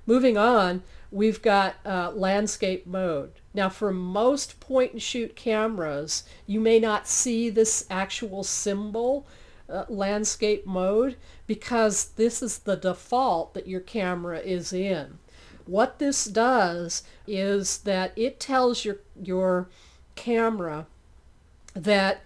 Moving on, we've got landscape mode. Now, for most point and shoot cameras, you may not see this actual symbol, landscape mode, because this is the default that your camera is in. What this does is that it tells your camera that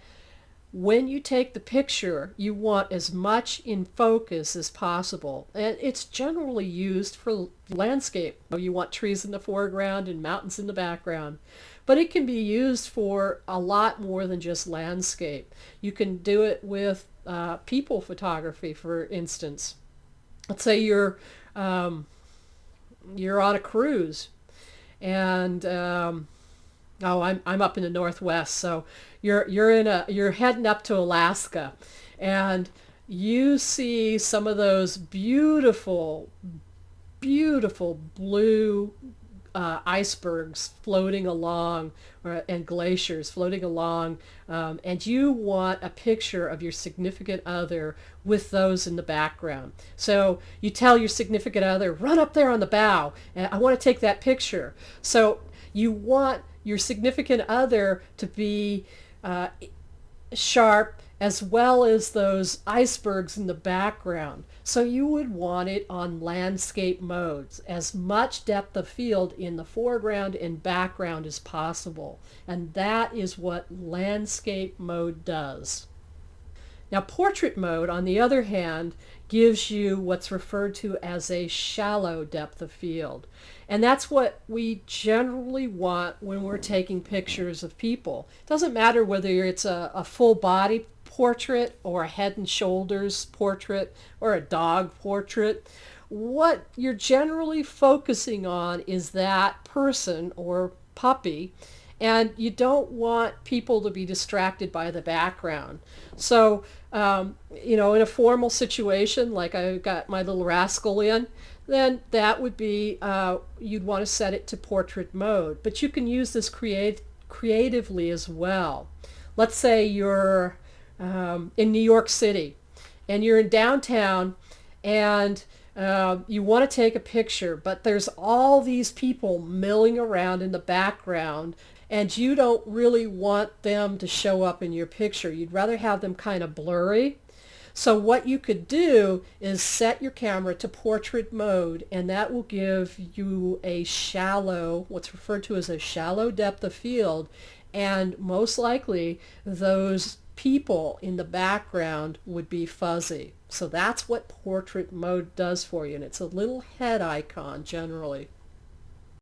when you take the picture, you want as much in focus as possible. And it's generally used for landscape. You want trees in the foreground and mountains in the background. But it can be used for a lot more than just landscape. You can do it with people photography, for instance. Let's say you're on a cruise, and I'm up in the Northwest, so you're heading up to Alaska, and you see some of those beautiful, beautiful blue icebergs floating along, and glaciers floating along, and you want a picture of your significant other with those in the background. So you tell your significant other, run up there on the bow, and I want to take that picture. So you want your significant other to be sharp, as well as those icebergs in the background. So you would want it on landscape modes, as much depth of field in the foreground and background as possible. And that is what landscape mode does. Now, portrait mode, on the other hand, gives you what's referred to as a shallow depth of field. And that's what we generally want when we're taking pictures of people. It doesn't matter whether it's a full body portrait or a head and shoulders portrait or a dog portrait. What you're generally focusing on is that person or puppy, and you don't want people to be distracted by the background. So, in a formal situation, like I got my little rascal in, then that would be, you'd want to set it to portrait mode. But you can use this creatively as well. Let's say you're in New York City, and you're in downtown, and you want to take a picture, but there's all these people milling around in the background, and you don't really want them to show up in your picture. You'd rather have them kind of blurry. So what you could do is set your camera to portrait mode, and that will give you a shallow, what's referred to as a shallow depth of field, and most likely those people in the background would be fuzzy. So that's what portrait mode does for you, and it's a little head icon generally.